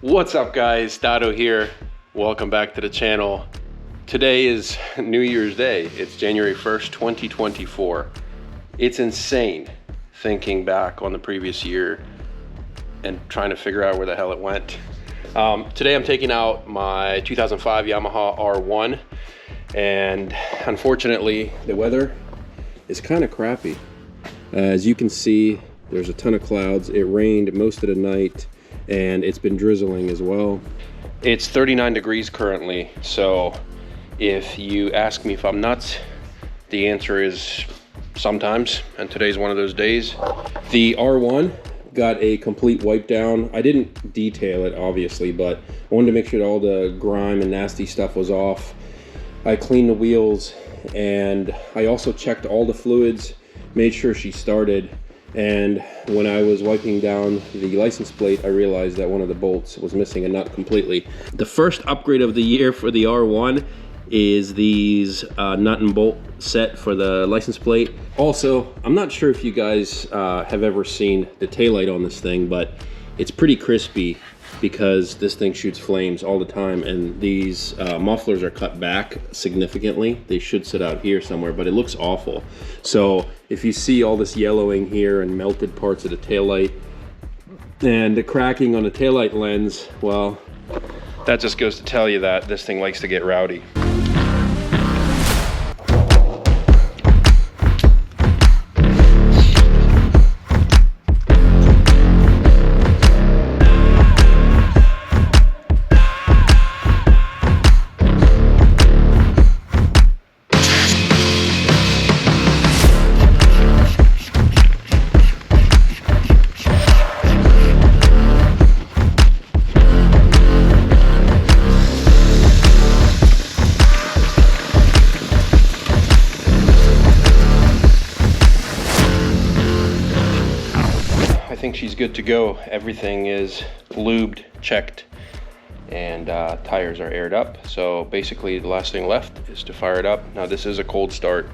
What's up guys, Dado here. Welcome back to the channel. Today is New Year's Day. It's January 1st, 2024. It's insane thinking back on the previous year and trying to figure out where the hell it went. Today I'm taking out my 2005 Yamaha R1, and unfortunately the weather is kind of crappy. As you can see, there's a ton of clouds. It rained most of the night and it's been drizzling as well. It's 39 degrees currently, so if you ask me if I'm nuts, the answer is sometimes, and today's one of those days. The R1 got a complete wipe down. I didn't detail it obviously, but I wanted to make sure that all the grime and nasty stuff was off. I cleaned the wheels, and I also checked all the fluids, made sure she started. And when I was wiping down the license plate, I realized that one of the bolts was missing a nut completely. The first upgrade of the year for the R1 is these nut and bolt set for the license plate. Also, I'm not sure if you guys have ever seen the taillight on this thing, but it's pretty crispy because this thing shoots flames all the time, and these mufflers are cut back significantly. They should sit out here somewhere, but it looks awful. So if you see all this yellowing here and melted parts of the taillight and the cracking on the taillight lens, well, that just goes to tell you that this thing likes to get rowdy. I think she's good to go. Everything is lubed, checked, and tires are aired up. So basically the last thing left is to fire it up. Now this is a cold start.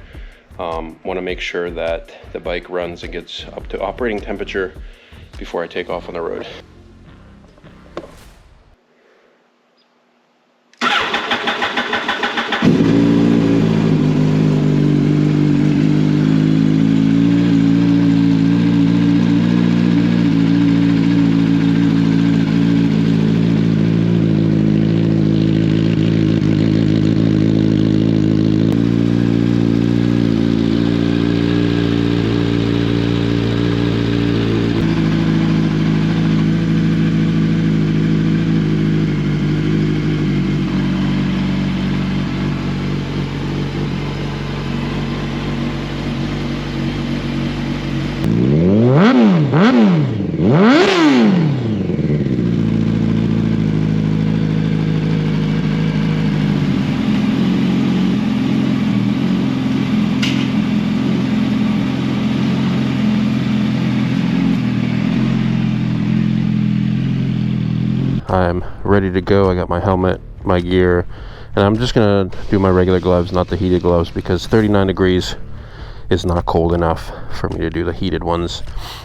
Want to make sure that the bike runs and gets up to operating temperature before I take off on the road. I'm ready to go. I got my helmet, my gear, and I'm just gonna do my regular gloves, not the heated gloves, because 39 degrees is not cold enough for me to do the heated ones.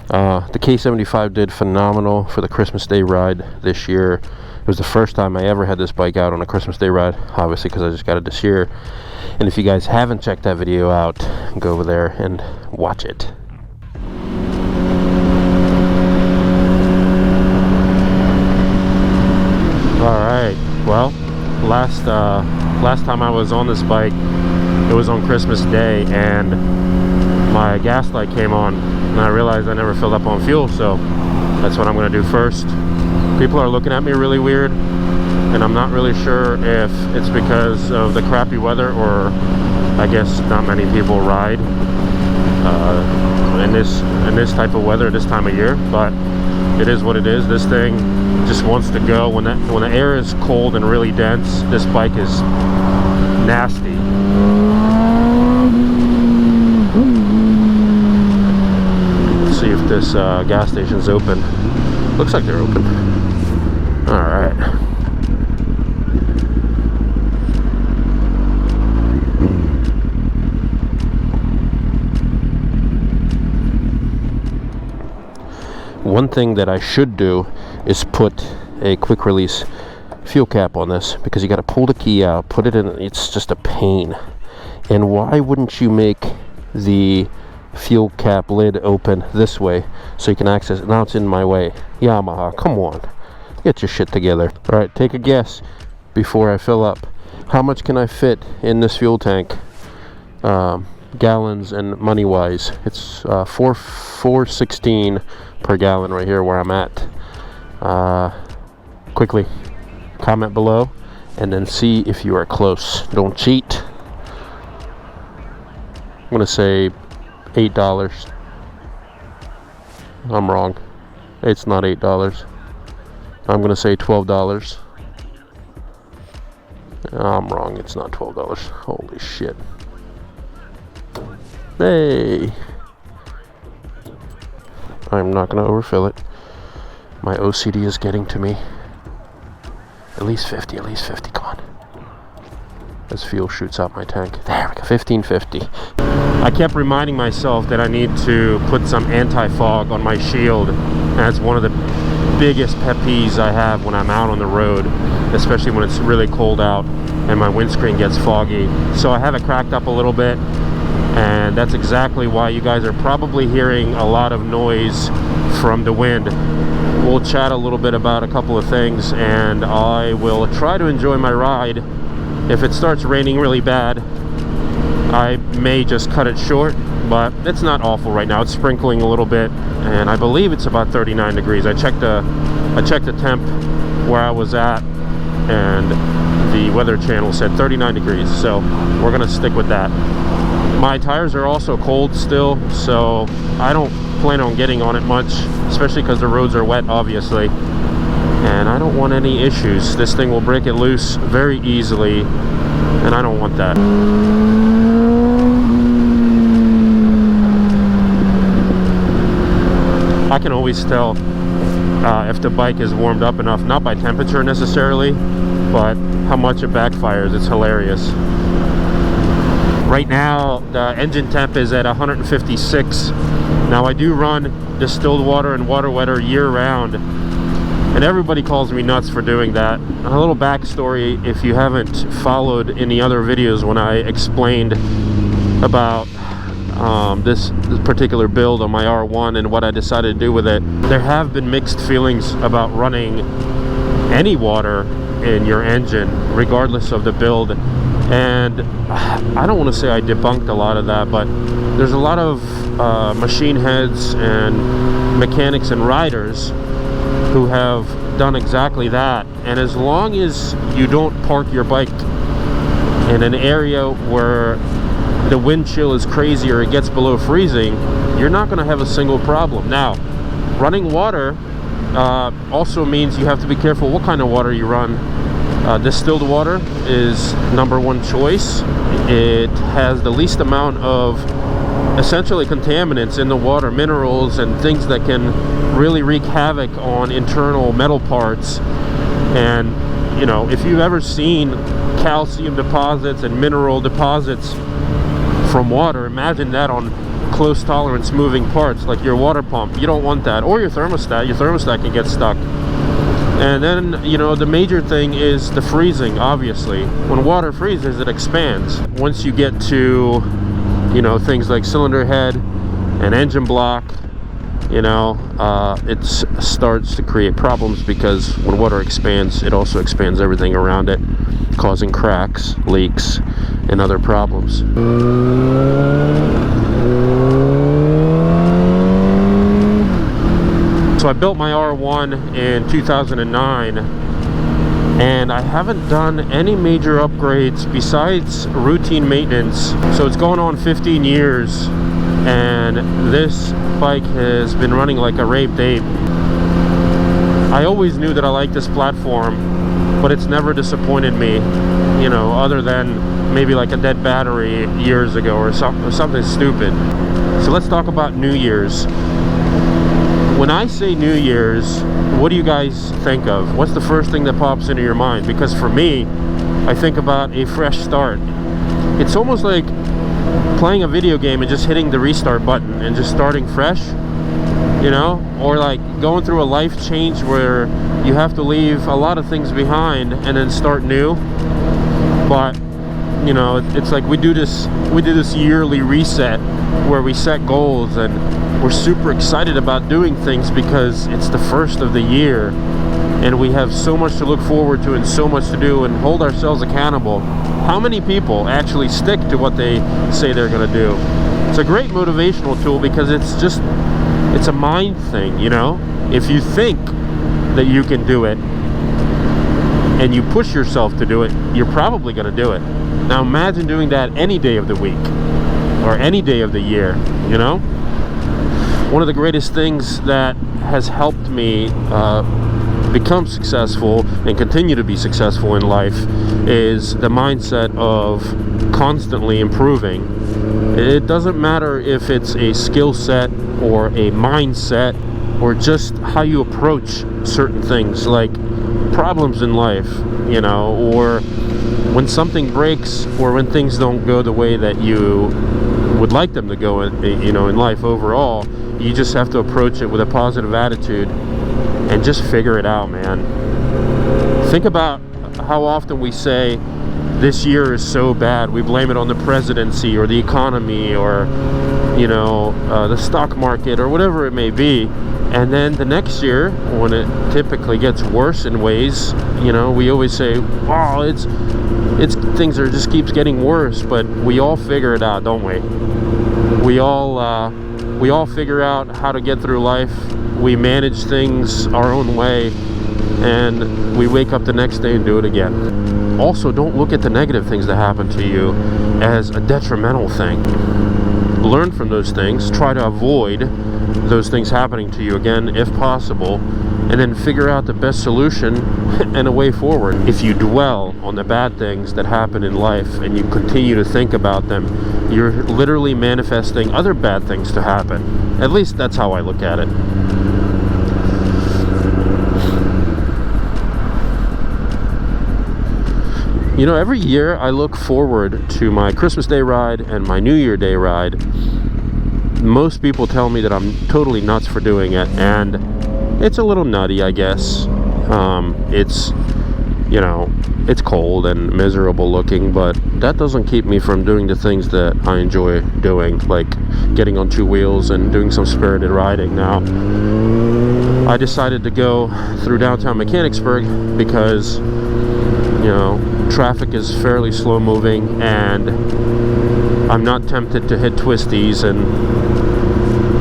The K75 did phenomenal for the Christmas Day ride this year. It was the first time I ever had this bike out on a Christmas Day ride, obviously because I just got it this year. And if you guys haven't checked that video out, go over there and watch it. Alright, well, last time I was on this bike, it was on Christmas Day, and my gas light came on, and I realized I never filled up on fuel, so that's what I'm going to do first. People are looking at me really weird, and I'm not really sure if it's because of the crappy weather, or I guess not many people ride in this type of weather this time of year, but it is what it is. This thing just wants to go. When the air is cold and really dense, this bike is nasty. Let's see if this gas station's open. Looks like they're open. All right. One thing that I should do is put a quick release fuel cap on this, because you got to pull the key out, put it in. It's just a pain. And why wouldn't you make the fuel cap lid open this way so you can access it? Now it's in my way. Yamaha, come on, get your shit together. All right, take a guess before I fill up. How much can I fit in this fuel tank, gallons and money wise? It's $4.16 per gallon right here where I'm at. Quickly comment below and then see if you are close. Don't cheat. I'm gonna say $8. I'm wrong. It's not $8. I'm gonna say $12. I'm wrong. It's not $12. Holy shit. Hey, I'm not gonna overfill it. My OCD is getting to me. At least 50, come on. As fuel shoots out my tank. There we go, 1550. I kept reminding myself that I need to put some anti-fog on my shield. And that's one of the biggest pet peeves I have when I'm out on the road, especially when it's really cold out and my windscreen gets foggy. So I have it cracked up a little bit, and that's exactly why you guys are probably hearing a lot of noise from the wind. We'll chat a little bit about a couple of things, and I will try to enjoy my ride. If it starts raining really bad, I may just cut it short, but it's not awful right now. It's sprinkling a little bit, and I believe it's about 39 degrees. I checked the temp where I was at, and the weather channel said 39 degrees, so we're gonna stick with that. My tires are also cold still, so I don't plan on getting on it much, especially because the roads are wet, obviously, and I don't want any issues. This thing will break it loose very easily, and I don't want that. I can always tell if the bike is warmed up enough, not by temperature necessarily, but how much it backfires. It's hilarious. Right now, the engine temp is at 156. Now, I do run distilled water and water wetter year-round, and everybody calls me nuts for doing that. A little backstory, if you haven't followed any other videos when I explained about this particular build on my R1 and what I decided to do with it, there have been mixed feelings about running any water in your engine, regardless of the build. And I don't want to say I debunked a lot of that, but there's a lot of machine heads and mechanics and riders who have done exactly that. And as long as you don't park your bike in an area where the wind chill is crazy or it gets below freezing, you're not going to have a single problem. Now, running water also means you have to be careful what kind of water you run. Distilled water is #1 choice. It has the least amount of essentially contaminants in the water, minerals and things that can really wreak havoc on internal metal parts. And you know, if you've ever seen calcium deposits and mineral deposits from water, imagine that on close tolerance moving parts like your water pump. You don't want that. Or your thermostat. Your thermostat can get stuck. And then, you know, the major thing is the freezing, obviously. When water freezes, it expands. Once you get to, you know, things like cylinder head and engine block, you know, it starts to create problems, because when water expands, it also expands everything around it, causing cracks, leaks, and other problems. So I built my R1 in 2009, and I haven't done any major upgrades besides routine maintenance. So it's going on 15 years, and this bike has been running like a raped ape. I always knew that I liked this platform, but it's never disappointed me, you know, other than maybe like a dead battery years ago or something stupid. So let's talk about New Year's. When I say New Year's, what do you guys think of? What's the first thing that pops into your mind? Because for me, I think about a fresh start. It's almost like playing a video game and just hitting the restart button and just starting fresh, you know, or like going through a life change where you have to leave a lot of things behind and then start new. But you know, it's like we do this yearly reset where we set goals and we're super excited about doing things because it's the first of the year and we have so much to look forward to and so much to do and hold ourselves accountable. How many people actually stick to what they say they're going to do? It's a great motivational tool because it's a mind thing, you know? If you think that you can do it and you push yourself to do it, you're probably going to do it. Now imagine doing that any day of the week or any day of the year, you know? One of the greatest things that has helped me become successful and continue to be successful in life is the mindset of constantly improving. It doesn't matter if it's a skill set or a mindset or just how you approach certain things like problems in life, you know, or when something breaks or when things don't go the way that you would like them to go, you know, in life overall. You just have to approach it with a positive attitude and just figure it out, man. Think about how often we say this year is so bad. We blame it on the presidency or the economy or, you know, the stock market or whatever it may be. And then the next year, when it typically gets worse in ways, you know, we always say, wow, it's things are just keeps getting worse. But we all figure it out, don't we? We all figure out how to get through life. We manage things our own way, and we wake up the next day and do it again. Also, don't look at the negative things that happen to you as a detrimental thing. Learn from those things. Try to avoid those things happening to you again if possible, and then figure out the best solution and a way forward. If you dwell on the bad things that happen in life and you continue to think about them, you're literally manifesting other bad things to happen. At least that's how I look at it. You know, every year I look forward to my Christmas Day ride and my New Year Day ride. Most people tell me that I'm totally nuts for doing it, and it's a little nutty, I guess. It's, you know, it's cold and miserable looking, but that doesn't keep me from doing the things that I enjoy doing, like getting on two wheels and doing some spirited riding. Now, I decided to go through downtown Mechanicsburg because, you know, traffic is fairly slow moving and I'm not tempted to hit twisties and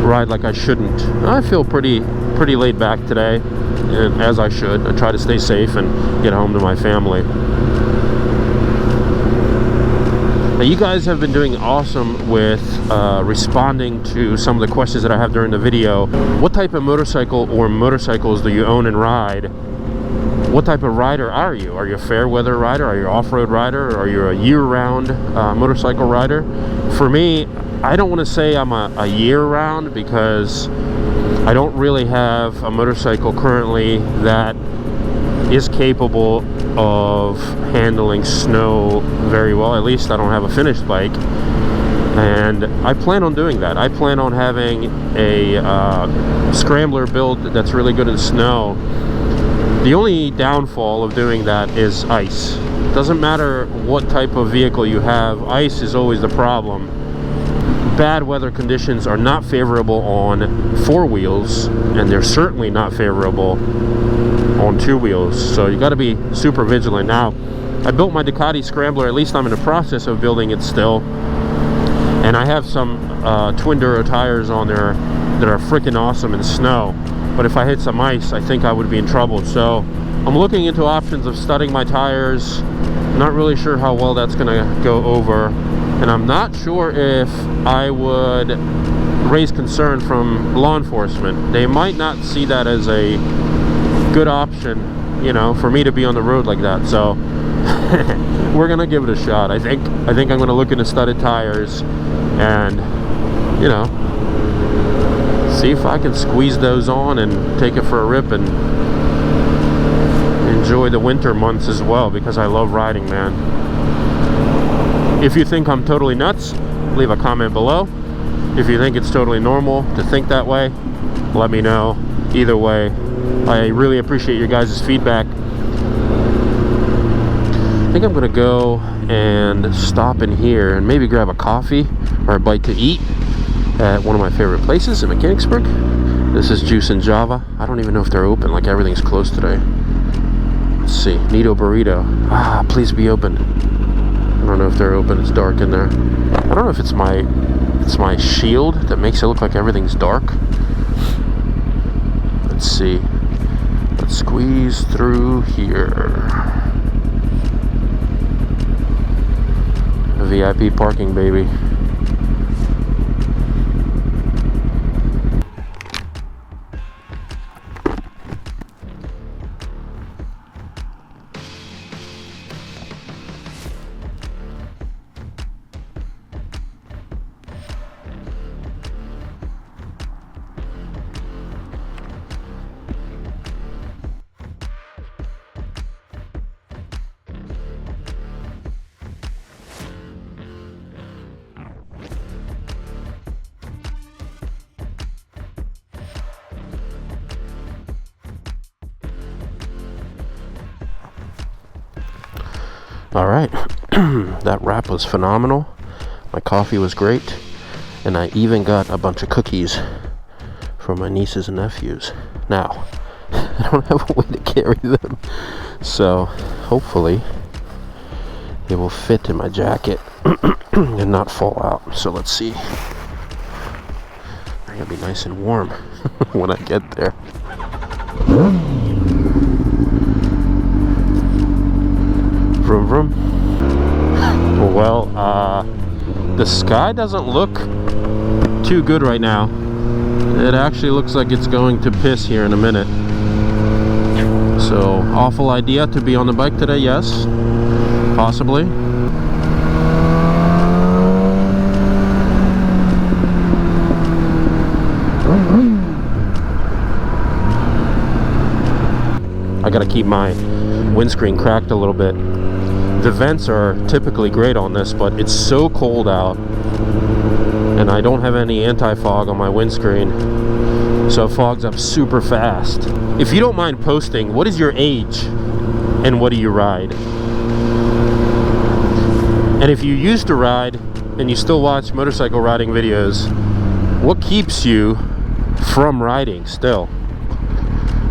ride like I shouldn't. I feel pretty laid back today, and as I should. I try to stay safe and get home to my family. Now, you guys have been doing awesome with responding to some of the questions that I have during the video. What type of motorcycle or motorcycles do you own and ride? What type of rider are you? Are you a fair weather rider? Are you an off-road rider? Are you a year-round motorcycle rider? For me, I don't want to say I'm a year-round because I don't really have a motorcycle currently that is capable of handling snow very well. At least I don't have a finished bike, and I plan on doing that. I plan on having a scrambler build that's really good in snow. The only downfall of doing that is ice. It doesn't matter what type of vehicle you have, ice is always the problem. Bad weather conditions are not favorable on four wheels, and they're certainly not favorable on two wheels, so you got to be super vigilant. Now, I built my Ducati Scrambler, at least I'm in the process of building it still, and I have some twin duro tires on there that are freaking awesome in snow. But if I hit some ice, I think I would be in trouble. So I'm looking into options of studding my tires. Not really sure how well that's gonna go over, and I'm not sure if I would raise concern from law enforcement. They might not see that as a good option, you know, for me to be on the road like that. So we're gonna give it a shot. I think I'm gonna look into studded tires and, you know, see if I can squeeze those on and take it for a rip and enjoy the winter months as well, because I love riding, man. If you think I'm totally nuts, leave a comment below. If you think it's totally normal to think that way, let me know. Either way, I really appreciate your guys' feedback. I think I'm gonna go and stop in here and maybe grab a coffee or a bite to eat at one of my favorite places in Mechanicsburg. This is Juice and Java. I don't even know if they're open, like everything's closed today. Let's see, Nito Burrito. Ah, please be open. I don't know if they're open, it's dark in there. I don't know if it's my shield that makes it look like everything's dark. Let's see. Let's squeeze through here. A VIP parking, baby. All right, that wrap was phenomenal. My coffee was great, and I even got a bunch of cookies for my nieces and nephews. Now, I don't have a way to carry them, so hopefully they will fit in my jacket and not fall out. So let's see. They're gonna be nice and warm when I get there. Vroom vroom. Well, the sky doesn't look too good right now. It actually looks like it's going to piss here in a minute. So, awful idea to be on the bike today, yes. Possibly. I gotta keep my windscreen cracked a little bit. The vents are typically great on this, but it's so cold out and I don't have any anti-fog on my windscreen, so it fogs up super fast. If you don't mind posting, what is your age and what do you ride? And if you used to ride and you still watch motorcycle riding videos, what keeps you from riding still?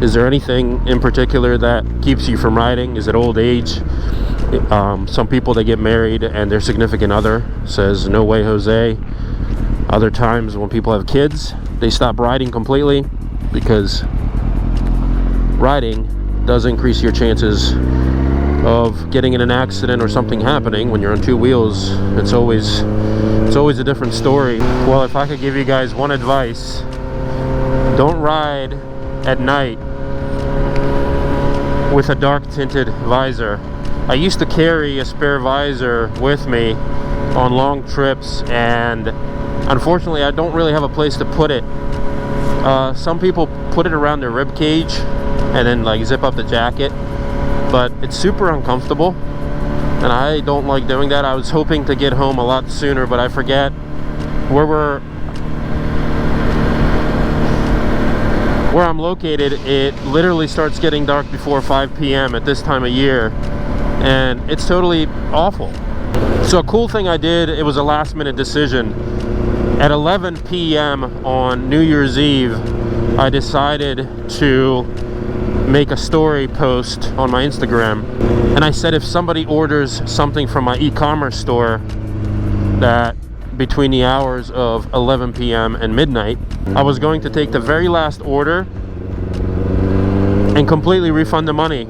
Is there anything in particular that keeps you from riding? Is it old age? Some people, they get married and their significant other says, no way, Jose. Other times when people have kids, they stop riding completely, because riding does increase your chances of getting in an accident or something happening. When you're on two wheels, it's always a different story. Well, if I could give you guys one advice, don't ride at night with a dark tinted visor. I used to carry a spare visor with me on long trips, and unfortunately I don't really have a place to put it. Some people put it around their rib cage and then like zip up the jacket, but it's super uncomfortable and I don't like doing that. I was hoping to get home a lot sooner, but I forget where I'm located. It literally starts getting dark before 5 p.m. at this time of year, and it's totally awful. So a cool thing I did, it was a last minute decision. At 11 p.m. on New Year's Eve, I decided to make a story post on my Instagram, and I said if somebody orders something from my e-commerce store that between the hours of 11 p.m. and midnight, I was going to take the very last order and completely refund the money.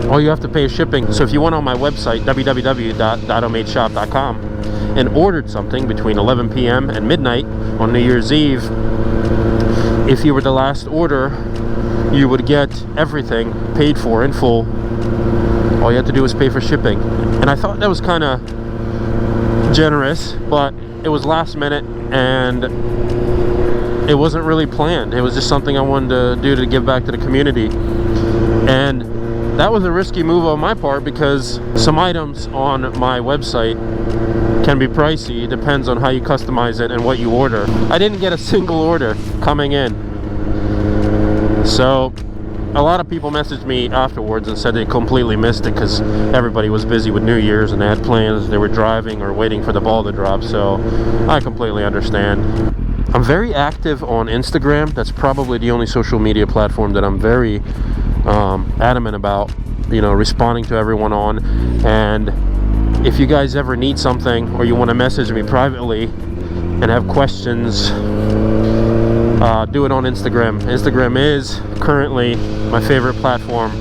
All you have to pay is shipping. So if you went on my website, www.dadomadeshop.com, and ordered something between 11 p.m. and midnight on New Year's Eve, if you were the last order, you would get everything paid for in full. All you had to do was pay for shipping. And I thought that was kind of generous, but it was last minute and it wasn't really planned. It was just something I wanted to do to give back to the community. And that was a risky move on my part because some items on my website can be pricey. It depends on how you customize it and what you order. I didn't get a single order coming in. So a lot of people messaged me afterwards and said they completely missed it because everybody was busy with New Year's and they had plans. They were driving or waiting for the ball to drop. So I completely understand. I'm very active on Instagram. That's probably the only social media platform that I'm very adamant about, you know, responding to everyone on. And if you guys ever need something or you want to message me privately and have questions, do it on Instagram. Instagram is currently my favorite platform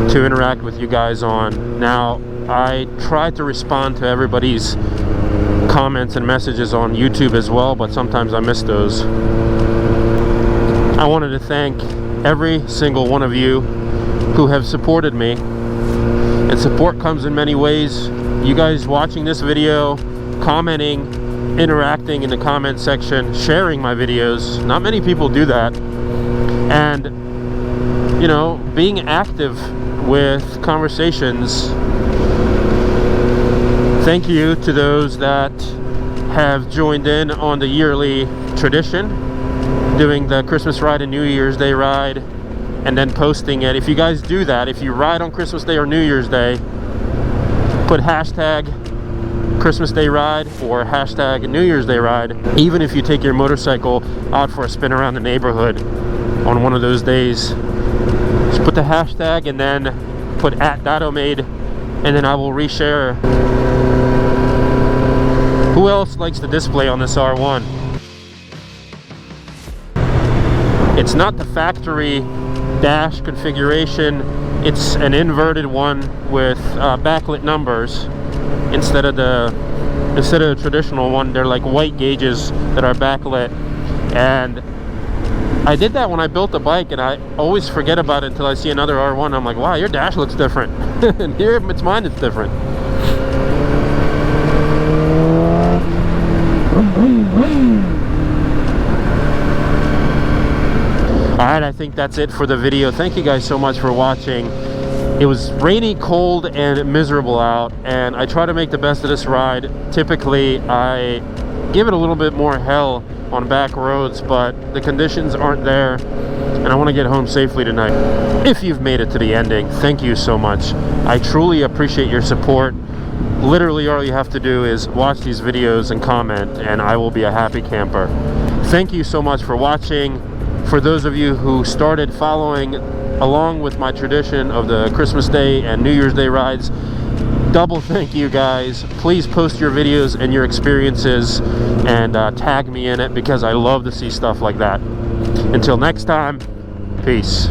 to interact with you guys on. Now, I try to respond to everybody's comments and messages on YouTube as well, but sometimes I miss those. I wanted to thank every single one of you who have supported me, and support comes in many ways. You guys watching this video, commenting, interacting in the comment section, sharing my videos. Not many people do that. And you know, being active with conversations. Thank you to those that have joined in on the yearly tradition, doing the Christmas ride and New Year's Day ride, and then posting it. If you guys do that, if you ride on Christmas Day or New Year's Day, put hashtag Christmas Day ride or hashtag New Year's Day ride. Even if you take your motorcycle out for a spin around the neighborhood on one of those days, just put the hashtag and then put @dadomade, and then I will reshare. Who else likes the display on this R1? It's not the factory dash configuration. It's an inverted one with backlit numbers instead of the traditional one. They're like white gauges that are backlit. And I did that when I built the bike, and I always forget about it until I see another R1. I'm like, wow, your dash looks different. And here it's mine, it's different. Alright, I think that's it for the video. Thank you guys so much for watching. It was rainy, cold, and miserable out, and I try to make the best of this ride. Typically, I give it a little bit more hell on back roads, but the conditions aren't there, and I want to get home safely tonight. If you've made it to the ending, thank you so much. I truly appreciate your support. Literally, all you have to do is watch these videos and comment, and I will be a happy camper. Thank you so much for watching. For those of you who started following along with my tradition of the Christmas Day and New Year's Day rides, double thank you guys. Please post your videos and your experiences and tag me in it, because I love to see stuff like that. Until next time, peace.